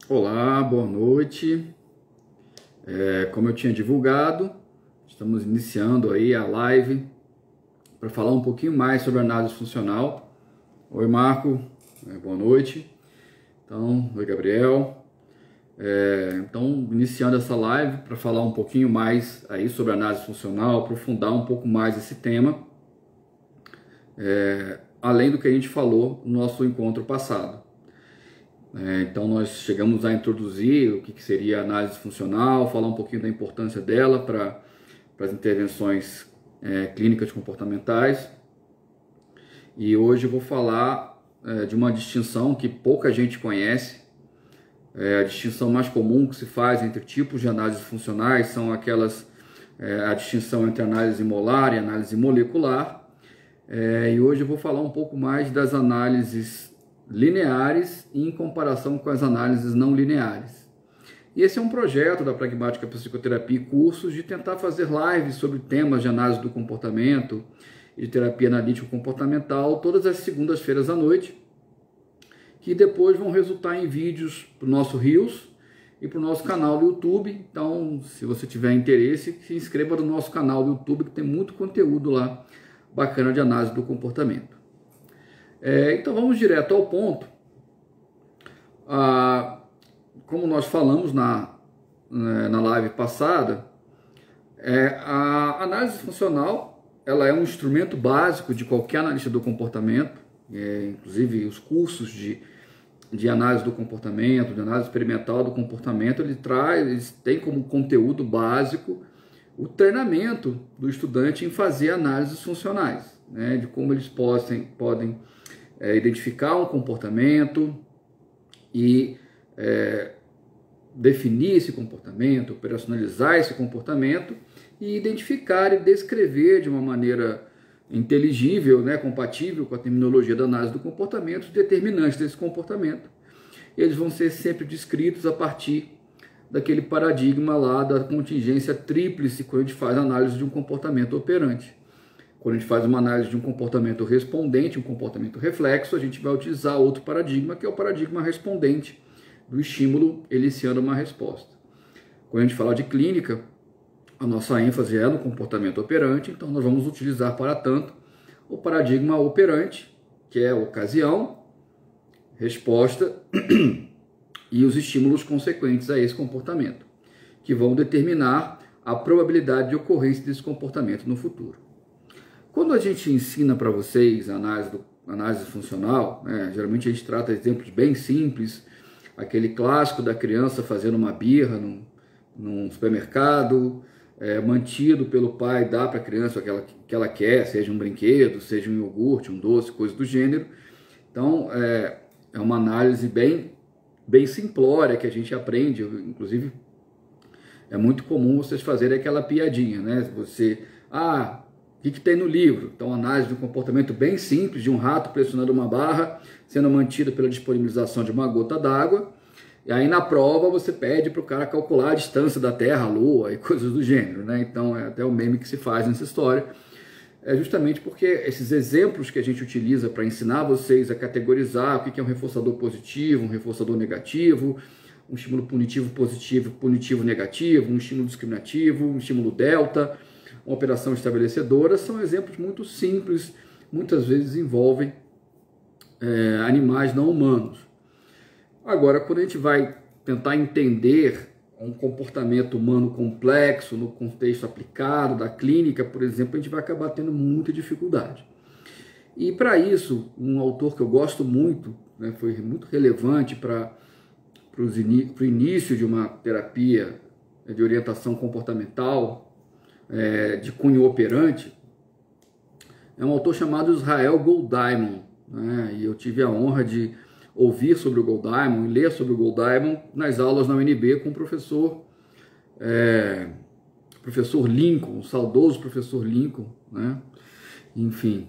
Olá, boa noite. Como eu tinha divulgado, estamos iniciando aí a live para falar um pouquinho mais sobre análise funcional. Oi, Marco, boa noite. Então, oi, Gabriel. Então, iniciando essa live para falar um pouquinho mais aí sobre análise funcional, aprofundar um pouco mais esse tema, além do que a gente falou no nosso encontro passado. Então nós chegamos a introduzir o que seria a análise funcional, falar um pouquinho da importância dela para as intervenções clínicas comportamentais. E hoje eu vou falar de uma distinção que pouca gente conhece. A distinção mais comum que se faz entre tipos de análises funcionais são aquelas, a distinção entre análise molar e análise molecular. E hoje eu vou falar um pouco mais das análises lineares em comparação com as análises não lineares. E esse é um projeto da Pragmática Psicoterapia e Cursos de tentar fazer lives sobre temas de análise do comportamento e de terapia analítico comportamental todas as segundas-feiras à noite, que depois vão resultar em vídeos para o nosso Reels e para o nosso canal do YouTube. Então, se você tiver interesse, se inscreva no nosso canal do YouTube, que tem muito conteúdo lá bacana de análise do comportamento. Então vamos direto ao ponto. Como nós falamos na live passada, a análise funcional ela é um instrumento básico de qualquer analista do comportamento, inclusive os cursos de análise do comportamento, de análise experimental do comportamento, eles têm como conteúdo básico o treinamento do estudante em fazer análises funcionais, de como eles podem identificar um comportamento e definir esse comportamento, operacionalizar esse comportamento e identificar e descrever de uma maneira inteligível, compatível com a terminologia da análise do comportamento, os determinantes desse comportamento. Eles vão ser sempre descritos a partir daquele paradigma lá da contingência tríplice quando a gente faz análise de um comportamento operante. Quando a gente faz uma análise de um comportamento respondente, um comportamento reflexo, a gente vai utilizar outro paradigma, que é o paradigma respondente, do estímulo eliciando uma resposta. Quando a gente fala de clínica, a nossa ênfase é no comportamento operante, então nós vamos utilizar, para tanto, o paradigma operante, que é a ocasião, resposta e os estímulos consequentes a esse comportamento, que vão determinar a probabilidade de ocorrência desse comportamento no futuro. Quando a gente ensina para vocês a análise funcional, geralmente a gente trata exemplos bem simples, aquele clássico da criança fazendo uma birra num supermercado, mantido pelo pai, dá para a criança o que ela quer, seja um brinquedo, seja um iogurte, um doce, coisa do gênero. Então, é uma análise bem simplória que a gente aprende. Inclusive, é muito comum vocês fazerem aquela piadinha, Você, o que tem no livro? Então, análise de um comportamento bem simples de um rato pressionando uma barra, sendo mantido pela disponibilização de uma gota d'água. E aí, na prova, você pede para o cara calcular a distância da Terra à Lua e coisas do gênero, Então, é até o meme que se faz nessa história. É justamente porque esses exemplos que a gente utiliza para ensinar vocês a categorizar o que é um reforçador positivo, um reforçador negativo, um estímulo punitivo positivo, punitivo negativo, um estímulo discriminativo, um estímulo delta, uma operação estabelecedora, são exemplos muito simples, muitas vezes envolvem animais não humanos. Agora, quando a gente vai tentar entender um comportamento humano complexo no contexto aplicado da clínica, por exemplo, a gente vai acabar tendo muita dificuldade. E para isso, um autor que eu gosto muito, foi muito relevante para o início de uma terapia de orientação comportamental, de cunho operante, é um autor chamado Israel Golddiamond, e eu tive a honra de ouvir sobre o Golddiamond e ler sobre o Golddiamond nas aulas na UNB com o professor Lincoln, o saudoso professor Lincoln, Enfim,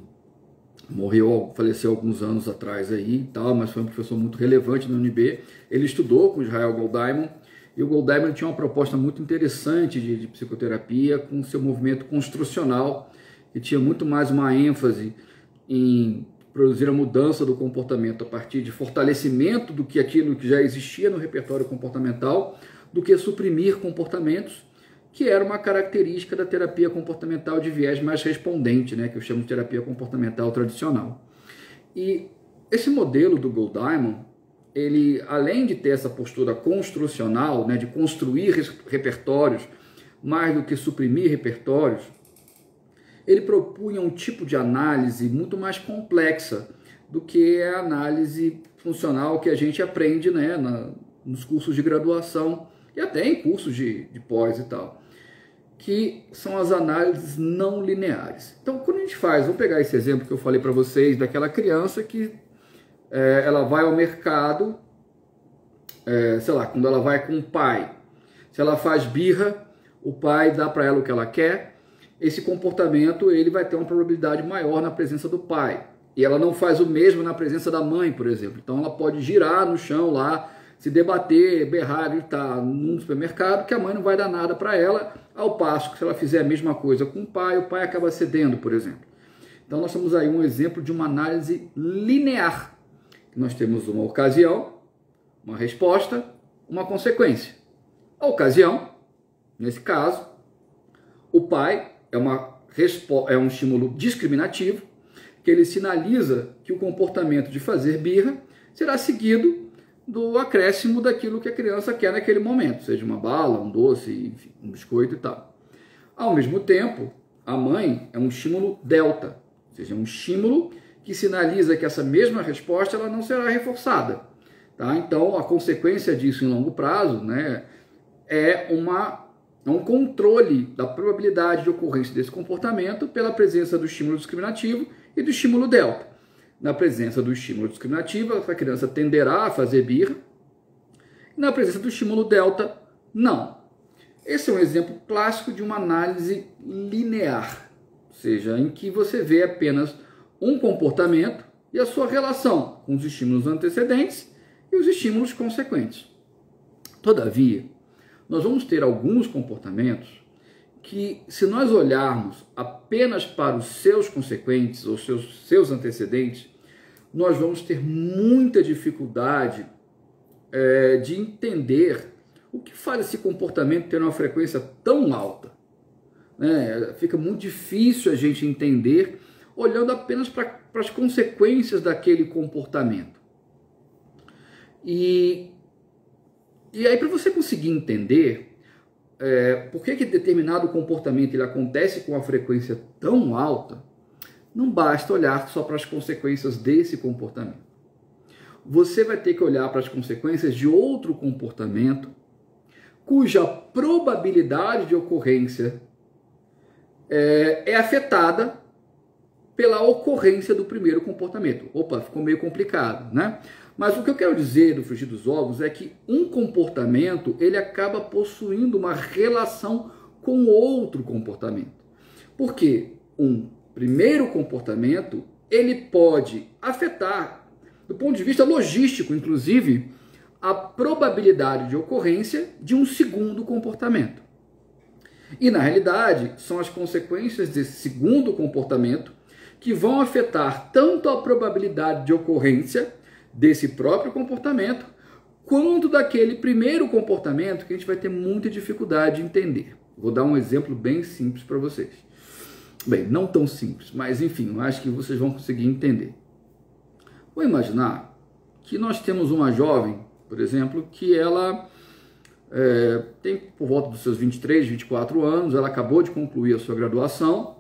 faleceu alguns anos atrás aí, mas foi um professor muito relevante na UNB. Ele estudou com Israel Golddiamond, e o Golddiamond tinha uma proposta muito interessante de psicoterapia com seu movimento construcional, que tinha muito mais uma ênfase em produzir a mudança do comportamento a partir de fortalecimento do que aquilo que já existia no repertório comportamental, do que suprimir comportamentos, que era uma característica da terapia comportamental de viés mais respondente, né, que eu chamo de terapia comportamental tradicional. E esse modelo do Goldimon, ele, além de ter essa postura construcional, né, de construir repertórios, mais do que suprimir repertórios, ele propunha um tipo de análise muito mais complexa do que a análise funcional que a gente aprende, né, nos cursos de graduação e até em cursos de pós e tal, que são as análises não lineares. Então, quando a gente faz, vamos pegar esse exemplo que eu falei para vocês, daquela criança que ela vai ao mercado, sei lá, quando ela vai com o pai, se ela faz birra, o pai dá para ela o que ela quer, esse comportamento ele vai ter uma probabilidade maior na presença do pai. E ela não faz o mesmo na presença da mãe, por exemplo. Então ela pode girar no chão lá, se debater, berrar, gritar num supermercado, que a mãe não vai dar nada para ela, ao passo que se ela fizer a mesma coisa com o pai acaba cedendo, por exemplo. Então nós temos aí um exemplo de uma análise linear. Nós temos uma ocasião, uma resposta, uma consequência. A ocasião, nesse caso, o pai é um estímulo discriminativo, que ele sinaliza que o comportamento de fazer birra será seguido do acréscimo daquilo que a criança quer naquele momento, seja uma bala, um doce, enfim, um biscoito e tal. Ao mesmo tempo, a mãe é um estímulo delta, ou seja, um estímulo que sinaliza que essa mesma resposta ela não será reforçada. Tá? Então, a consequência disso em longo prazo, né, é um controle da probabilidade de ocorrência desse comportamento pela presença do estímulo discriminativo e do estímulo delta. Na presença do estímulo discriminativo, essa criança tenderá a fazer birra. Na presença do estímulo delta, não. Esse é um exemplo clássico de uma análise linear, ou seja, em que você vê apenas um comportamento e a sua relação com os estímulos antecedentes e os estímulos consequentes. Todavia, nós vamos ter alguns comportamentos que, se nós olharmos apenas para os seus consequentes ou seus antecedentes, nós vamos ter muita dificuldade de entender o que faz esse comportamento ter uma frequência tão alta. Fica muito difícil a gente entender olhando apenas para as consequências daquele comportamento. E aí, para você conseguir entender por que determinado comportamento ele acontece com uma frequência tão alta, não basta olhar só para as consequências desse comportamento. Você vai ter que olhar para as consequências de outro comportamento cuja probabilidade de ocorrência é afetada pela ocorrência do primeiro comportamento. Opa, ficou meio complicado, né? Mas o que eu quero dizer do frigir dos ovos é que um comportamento ele acaba possuindo uma relação com outro comportamento. Porque um primeiro comportamento ele pode afetar, do ponto de vista logístico, inclusive, a probabilidade de ocorrência de um segundo comportamento. E, na realidade, são as consequências desse segundo comportamento que vão afetar tanto a probabilidade de ocorrência desse próprio comportamento, quanto daquele primeiro comportamento que a gente vai ter muita dificuldade de entender. Vou dar um exemplo bem simples para vocês. Bem, não tão simples, mas enfim, eu acho que vocês vão conseguir entender. Vou imaginar que nós temos uma jovem, por exemplo, que ela tem por volta dos seus 23, 24 anos, ela acabou de concluir a sua graduação.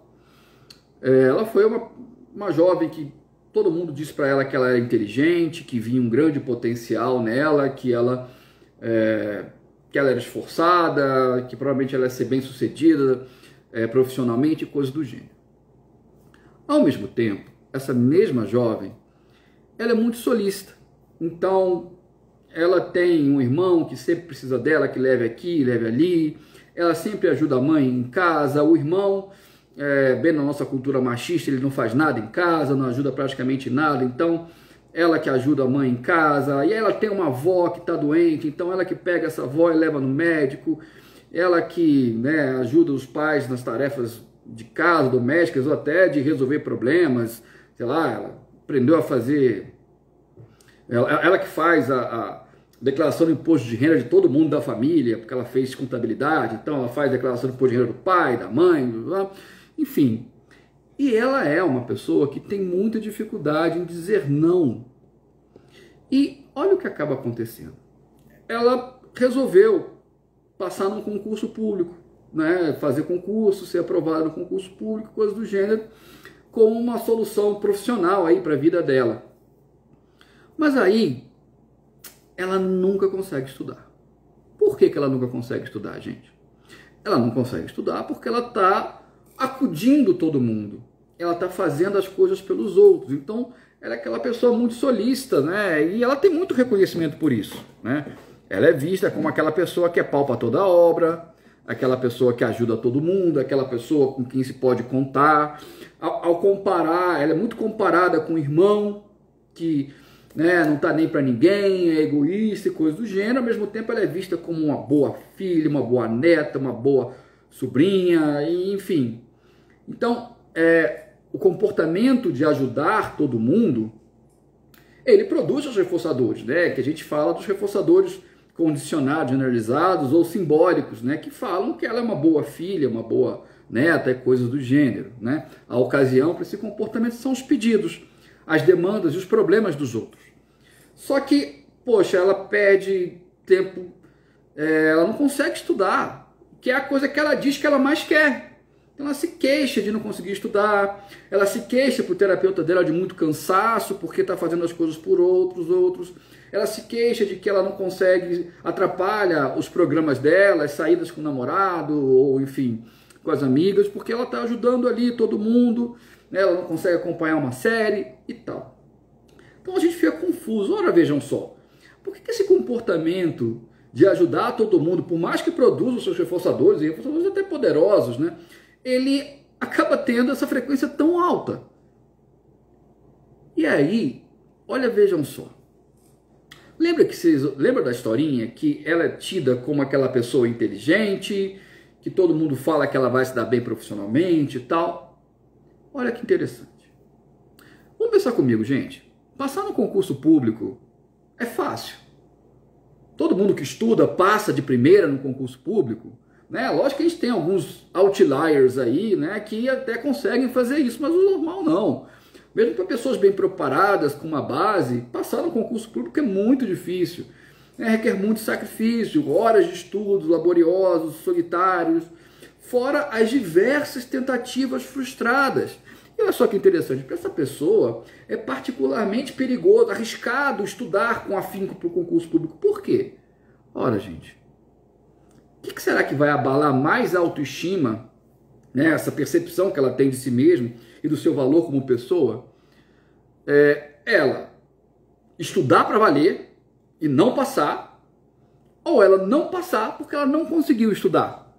Ela foi uma jovem que todo mundo disse para ela que ela era inteligente, que vinha um grande potencial nela, que ela era esforçada, que provavelmente ela ia ser bem sucedida profissionalmente, coisas do gênero. Ao mesmo tempo, essa mesma jovem, ela é muito solícita. Então, ela tem um irmão que sempre precisa dela, que leve aqui, leve ali. Ela sempre ajuda a mãe em casa. O irmão, bem na nossa cultura machista, ele não faz nada em casa, não ajuda praticamente nada. Então, ela que ajuda a mãe em casa. E ela tem uma avó que está doente, então ela que pega essa avó e leva no médico. Ela que ajuda os pais nas tarefas de casa, domésticas, ou até de resolver problemas. Sei lá, ela aprendeu a fazer, ela que faz a declaração do imposto de renda de todo mundo da família, porque ela fez contabilidade, então ela faz a declaração do imposto de renda do pai, da mãe, enfim. E ela é uma pessoa que tem muita dificuldade em dizer não. E olha o que acaba acontecendo. Ela resolveu passar num concurso público, né? Fazer concurso, ser aprovada no concurso público, coisas do gênero, como uma solução profissional aí para a vida dela. Mas aí, ela nunca consegue estudar. Por que ela nunca consegue estudar, gente? Ela não consegue estudar porque ela está acudindo todo mundo. Ela está fazendo as coisas pelos outros. Então, ela é aquela pessoa muito solícita, né? E ela tem muito reconhecimento por isso, né? Ela é vista como aquela pessoa que é pau para toda obra, aquela pessoa que ajuda todo mundo, aquela pessoa com quem se pode contar. Ao comparar, ela é muito comparada com o irmão, que, né, não está nem para ninguém, é egoísta e coisas do gênero. Ao mesmo tempo, ela é vista como uma boa filha, uma boa neta, uma boa sobrinha, e, enfim. Então, o comportamento de ajudar todo mundo, ele produz os reforçadores, né? Que a gente fala dos reforçadores condicionados, generalizados ou simbólicos, né? Que falam que ela é uma boa filha, uma boa neta, coisas do gênero, né? A ocasião para esse comportamento são os pedidos, as demandas e os problemas dos outros. Só que, poxa, ela perde tempo, ela não consegue estudar, que é a coisa que ela diz que ela mais quer. Então ela se queixa de não conseguir estudar, ela se queixa para o terapeuta dela de muito cansaço, porque está fazendo as coisas por outros. Ela se queixa de que ela não consegue, atrapalha os programas dela, as saídas com o namorado, ou enfim, com as amigas, porque ela está ajudando ali todo mundo, né? Ela não consegue acompanhar uma série e tal. Então a gente fica confuso. Ora, vejam só, por que esse comportamento de ajudar todo mundo, por mais que produza os seus reforçadores, e reforçadores até poderosos, né? Ele acaba tendo essa frequência tão alta. E aí, olha, vejam só. Lembra da historinha que ela é tida como aquela pessoa inteligente, que todo mundo fala que ela vai se dar bem profissionalmente e tal? Olha que interessante. Vamos pensar comigo, gente. Passar no concurso público é fácil. Todo mundo que estuda passa de primeira no concurso público, né? Lógico que a gente tem alguns outliers aí, né, que até conseguem fazer isso, mas o normal não. Mesmo para pessoas bem preparadas, com uma base, passar no concurso público é muito difícil. Requer muito sacrifício, horas de estudos laboriosos, solitários, fora as diversas tentativas frustradas. E olha só que interessante, para essa pessoa é particularmente perigoso, arriscado estudar com afinco para o concurso público. Por quê? Ora, gente, o que será que vai abalar mais a autoestima, né, essa percepção que ela tem de si mesma e do seu valor como pessoa? Ela estudar para valer e não passar, ou ela não passar porque ela não conseguiu estudar.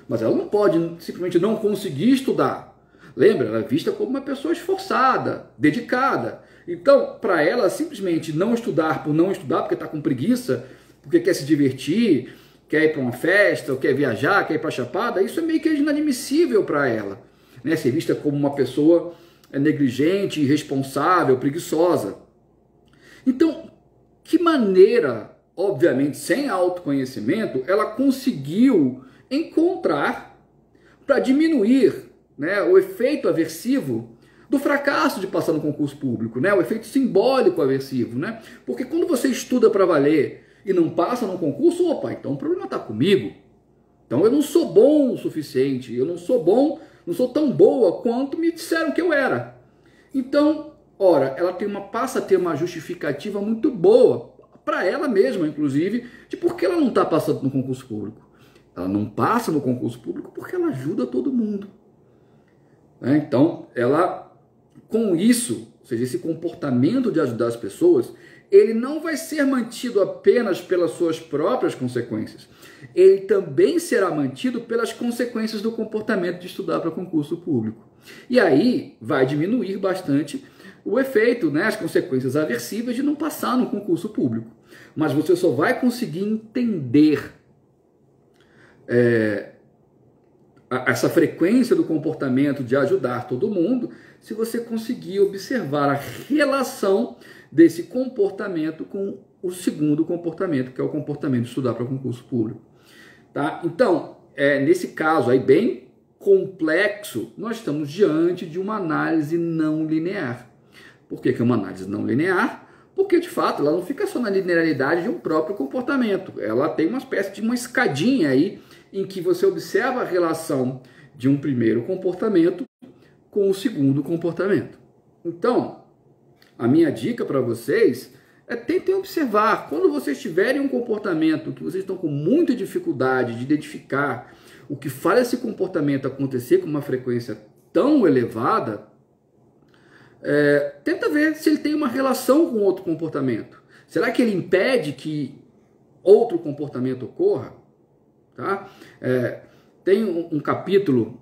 Mas ela não pode simplesmente não conseguir estudar. Lembra, ela é vista como uma pessoa esforçada, dedicada. Então, para ela, simplesmente não estudar por não estudar, porque está com preguiça, porque quer se divertir, quer ir para uma festa, ou quer viajar, quer ir para a Chapada, isso é meio que inadmissível para ela, né? Ser vista como uma pessoa negligente, irresponsável, preguiçosa. Então, que maneira, obviamente, sem autoconhecimento, ela conseguiu encontrar para diminuir, né, o efeito aversivo do fracasso de passar no concurso público, né? O efeito simbólico aversivo, né? Porque quando você estuda para valer e não passa no concurso, opa, então o problema está comigo. Então eu não sou bom o suficiente, eu não sou bom, não sou tão boa quanto me disseram que eu era. Então, ora, ela passa a ter uma justificativa muito boa, para ela mesma, inclusive, de por que ela não está passando no concurso público. Ela não passa no concurso público porque ela ajuda todo mundo. Então, ela, com isso, ou seja, esse comportamento de ajudar as pessoas, ele não vai ser mantido apenas pelas suas próprias consequências. Ele também será mantido pelas consequências do comportamento de estudar para concurso público. E aí vai diminuir bastante o efeito, né, as consequências aversivas de não passar no concurso público. Mas você só vai conseguir entender essa frequência do comportamento de ajudar todo mundo se você conseguir observar a relação desse comportamento com o segundo comportamento, que é o comportamento de estudar para concurso público. Tá? Então, nesse caso aí bem complexo, nós estamos diante de uma análise não linear. Por que é uma análise não linear? Porque, de fato, ela não fica só na linearidade de um próprio comportamento. Ela tem uma espécie de uma escadinha aí, em que você observa a relação de um primeiro comportamento com o segundo comportamento. Então, a minha dica para vocês é tentem observar. Quando vocês tiverem um comportamento que vocês estão com muita dificuldade de identificar o que faz esse comportamento acontecer com uma frequência tão elevada, tenta ver se ele tem uma relação com outro comportamento. Será que ele impede que outro comportamento ocorra? Tá? Tem um capítulo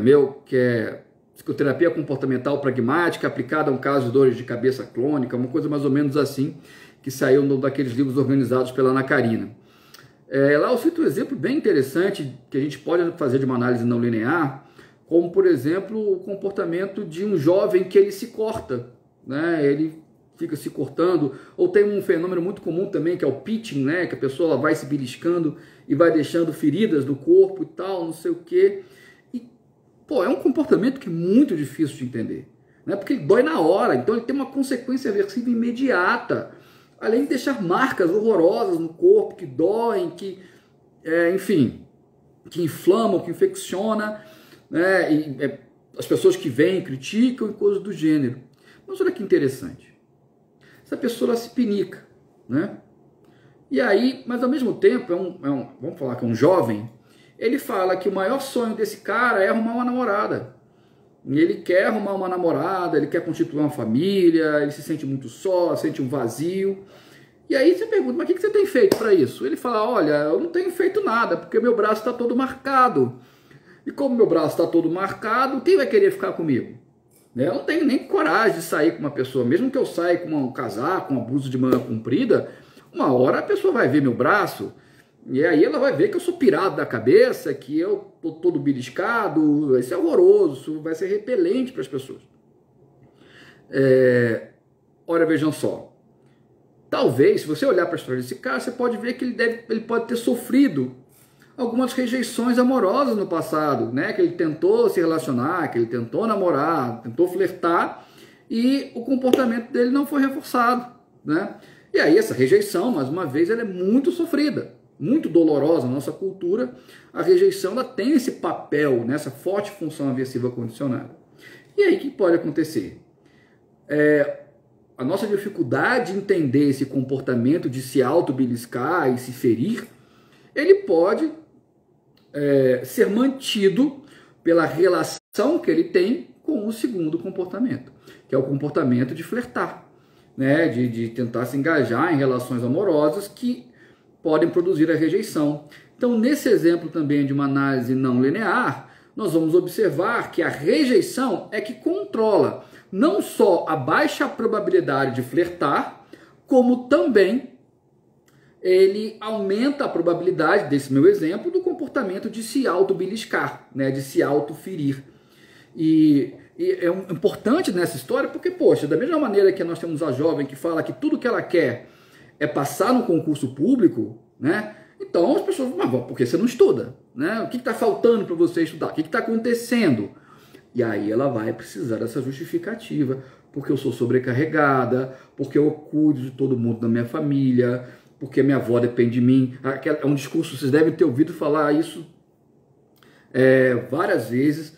meu que é Psicoterapia Comportamental Pragmática aplicada a um caso de dores de cabeça crônica, uma coisa mais ou menos assim, que saiu num daqueles livros organizados pela Ana Karina. Lá eu cito um exemplo bem interessante que a gente pode fazer de uma análise não linear, como, por exemplo, o comportamento de um jovem que ele se corta, né? Ele fica se cortando, ou tem um fenômeno muito comum também, que é o pitching, né? Que a pessoa vai se beliscando e vai deixando feridas no corpo e tal, não sei o quê. E, é um comportamento que é muito difícil de entender, né? Porque ele dói na hora, então ele tem uma consequência aversiva imediata, além de deixar marcas horrorosas no corpo, que doem, que, enfim, que inflamam, que infecciona, né? E as pessoas que vêm criticam e coisas do gênero. Mas olha que interessante. Essa pessoa ela se pinica, né? E aí, mas ao mesmo tempo, vamos falar que é um jovem, ele fala que o maior sonho desse cara é arrumar uma namorada. Ele quer arrumar uma namorada, ele quer constituir uma família, ele se sente muito só, sente um vazio. E aí você pergunta, mas o que você tem feito para isso? Ele fala, olha, eu não tenho feito nada, porque meu braço está todo marcado. E como meu braço está todo marcado, quem vai querer ficar comigo? Eu não tenho nem coragem de sair com uma pessoa, mesmo que eu saia com um casaco, com uma blusa de manga comprida, uma hora a pessoa vai ver meu braço, e aí ela vai ver que eu sou pirado da cabeça, que eu tô todo beliscado, isso é horroroso, isso vai ser repelente para as pessoas. Olha, vejam só, talvez, se você olhar para a história desse cara, você pode ver que ele pode ter sofrido algumas rejeições amorosas no passado, né? Que ele tentou se relacionar, que ele tentou namorar, tentou flertar, e o comportamento dele não foi reforçado, né? E aí essa rejeição, mais uma vez, ela é muito sofrida, muito dolorosa na nossa cultura. A rejeição ela tem esse papel, né? Essa forte função aversiva condicionada. E aí o que pode acontecer? A nossa dificuldade de entender esse comportamento de se auto-beliscar e se ferir, ele pode ser mantido pela relação que ele tem com o segundo comportamento, que é o comportamento de flertar, né? De tentar se engajar em relações amorosas que podem produzir a rejeição. Então, nesse exemplo também de uma análise não linear, nós vamos observar que a rejeição é que controla não só a baixa probabilidade de flertar, como também ele aumenta a probabilidade, desse meu exemplo, do comportamento de se auto-beliscar, né, de se auto-ferir. E é importante nessa história porque, poxa, da mesma maneira que nós temos a jovem que fala que tudo que ela quer é passar no concurso público, né? Então as pessoas falam, mas por que você não estuda? Né? O que está faltando para você estudar? O que está acontecendo? E aí ela vai precisar dessa justificativa, porque eu sou sobrecarregada, porque eu cuido de todo mundo da minha família, porque minha avó depende de mim. É um discurso, vocês devem ter ouvido falar isso várias vezes,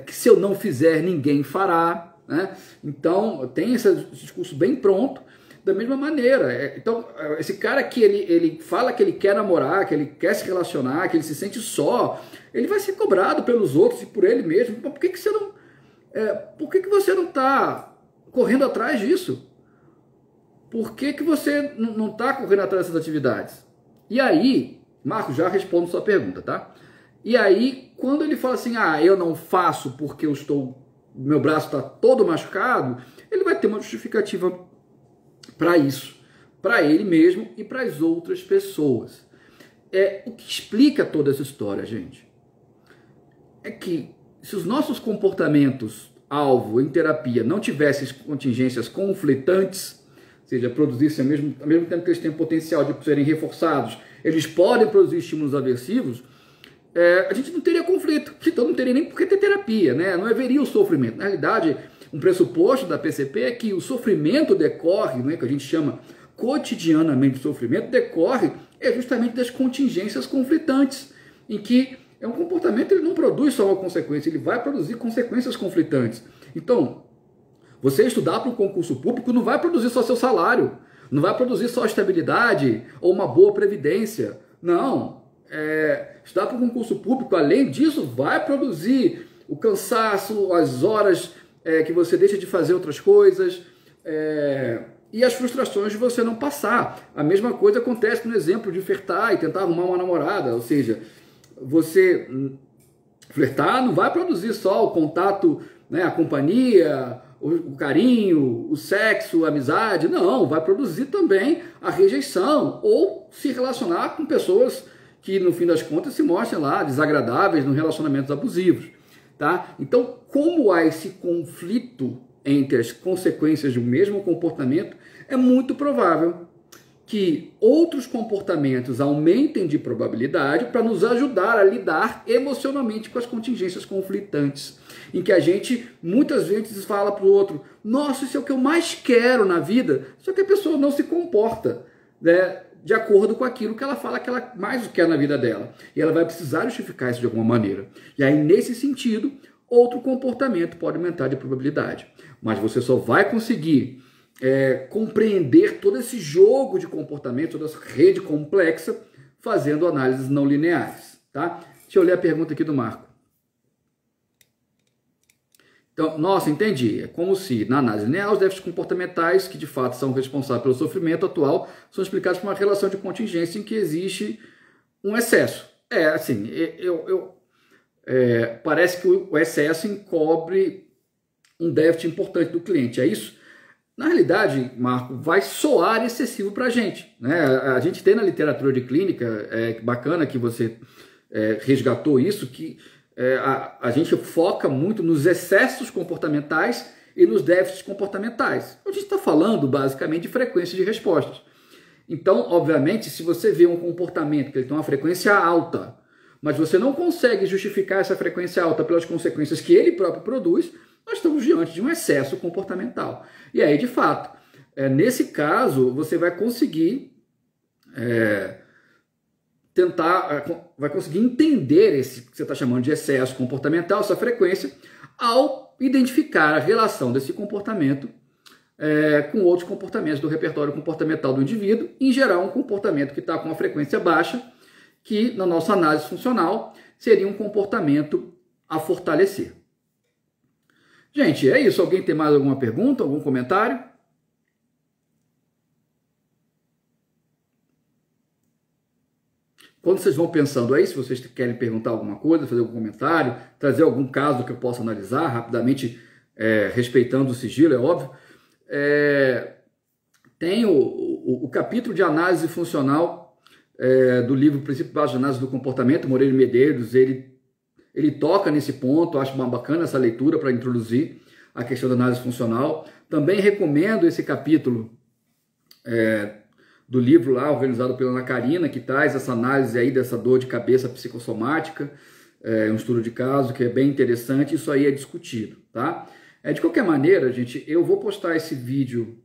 que se eu não fizer, ninguém fará, né? Então, tem esse discurso bem pronto, da mesma maneira. Então, esse cara que ele fala que ele quer namorar, que ele quer se relacionar, que ele se sente só, ele vai ser cobrado pelos outros e por ele mesmo. Por que você não... por que você não está correndo atrás disso? Por que você não está correndo atrás dessas atividades? E aí, Marcos, já respondo sua pergunta, tá? E aí, quando ele fala assim, eu não faço porque meu braço está todo machucado, ele vai ter uma justificativa para isso, para ele mesmo e para as outras pessoas. O que explica toda essa história, gente, é que se os nossos comportamentos alvo em terapia não tivessem contingências conflitantes, ou seja, produzissem ao mesmo tempo que eles têm potencial de serem reforçados, eles podem produzir estímulos aversivos, a gente não teria conflito, então não teria nem por que ter terapia, né? Não haveria o sofrimento. Na realidade, um pressuposto da PCP é que o sofrimento decorre, né, que a gente chama cotidianamente de sofrimento, decorre justamente das contingências conflitantes, em que um comportamento ele não produz só uma consequência, ele vai produzir consequências conflitantes. Então, você estudar para um concurso público não vai produzir só seu salário, não vai produzir só estabilidade ou uma boa previdência. Não. Estudar para um concurso público, além disso, vai produzir o cansaço, as horas que você deixa de fazer outras coisas e as frustrações de você não passar. A mesma coisa acontece no exemplo de flertar e tentar arrumar uma namorada, ou seja, você flertar não vai produzir só o contato, né, a companhia, o carinho, o sexo, a amizade, não, vai produzir também a rejeição ou se relacionar com pessoas que no fim das contas se mostrem lá desagradáveis nos relacionamentos abusivos, tá? Então, como há esse conflito entre as consequências do mesmo comportamento, é muito provável que outros comportamentos aumentem de probabilidade para nos ajudar a lidar emocionalmente com as contingências conflitantes, em que a gente muitas vezes fala para o outro, nossa, isso é o que eu mais quero na vida, só que a pessoa não se comporta, né, de acordo com aquilo que ela fala que ela mais quer na vida dela. E ela vai precisar justificar isso de alguma maneira. E aí, nesse sentido, outro comportamento pode aumentar de probabilidade. Mas você só vai conseguir compreender todo esse jogo de comportamento, toda essa rede complexa, fazendo análises não lineares. Tá? Deixa eu ler a pergunta aqui do Marco. Então, nossa, entendi. É como se, na análise linear, os déficits comportamentais, que de fato são responsáveis pelo sofrimento atual, são explicados por uma relação de contingência em que existe um excesso. Assim, parece que o excesso encobre um déficit importante do cliente, é isso? Na realidade, Marco, vai soar excessivo para a gente, né? A gente tem na literatura de clínica, bacana que você resgatou isso, que a gente foca muito nos excessos comportamentais e nos déficits comportamentais. A gente está falando basicamente de frequência de respostas. Então, obviamente, se você vê um comportamento que ele tem uma frequência alta, mas você não consegue justificar essa frequência alta pelas consequências que ele próprio produz, nós estamos diante de um excesso comportamental. E aí, de fato, nesse caso, você vai conseguir vai conseguir entender esse que você está chamando de excesso comportamental, essa frequência, ao identificar a relação desse comportamento com outros comportamentos do repertório comportamental do indivíduo, em geral um comportamento que está com uma frequência baixa, que na nossa análise funcional seria um comportamento a fortalecer. Gente, é isso. Alguém tem mais alguma pergunta, algum comentário? Quando vocês vão pensando aí, se vocês querem perguntar alguma coisa, fazer algum comentário, trazer algum caso que eu possa analisar rapidamente, respeitando o sigilo, é óbvio, tem o capítulo de análise funcional do livro Princípio Básico de Análise do Comportamento, Moreira e Medeiros, ele toca nesse ponto, acho bacana essa leitura para introduzir a questão da análise funcional. Também recomendo esse capítulo do livro lá, organizado pela Ana Karina, que traz essa análise aí dessa dor de cabeça psicossomática, um estudo de caso que é bem interessante, isso aí é discutido, tá? De qualquer maneira, gente, eu vou postar esse vídeo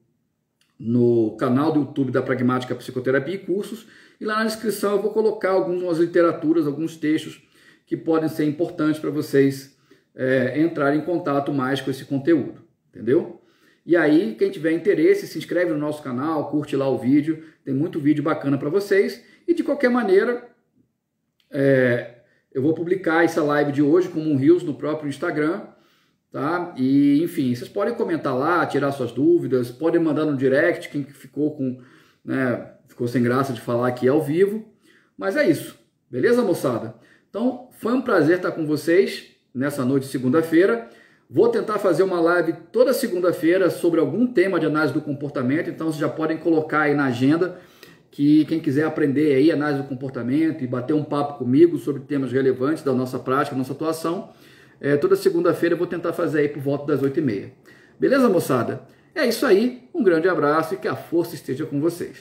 no canal do YouTube da Pragmática Psicoterapia e Cursos, e lá na descrição eu vou colocar algumas literaturas, alguns textos que podem ser importantes para vocês entrarem em contato mais com esse conteúdo, entendeu? E aí, quem tiver interesse, se inscreve no nosso canal, curte lá o vídeo, tem muito vídeo bacana para vocês. E de qualquer maneira, eu vou publicar essa live de hoje como um Reels no próprio Instagram, tá? E, enfim, vocês podem comentar lá, tirar suas dúvidas, podem mandar no direct, quem ficou ficou sem graça de falar aqui ao vivo. Mas é isso, beleza, moçada? Então, foi um prazer estar com vocês nessa noite de segunda-feira. Vou tentar fazer uma live toda segunda-feira sobre algum tema de análise do comportamento, então vocês já podem colocar aí na agenda que quem quiser aprender aí análise do comportamento e bater um papo comigo sobre temas relevantes da nossa prática, da nossa atuação, Toda segunda-feira eu vou tentar fazer aí por volta das 8h30. Beleza, moçada? É isso aí, um grande abraço e que a força esteja com vocês.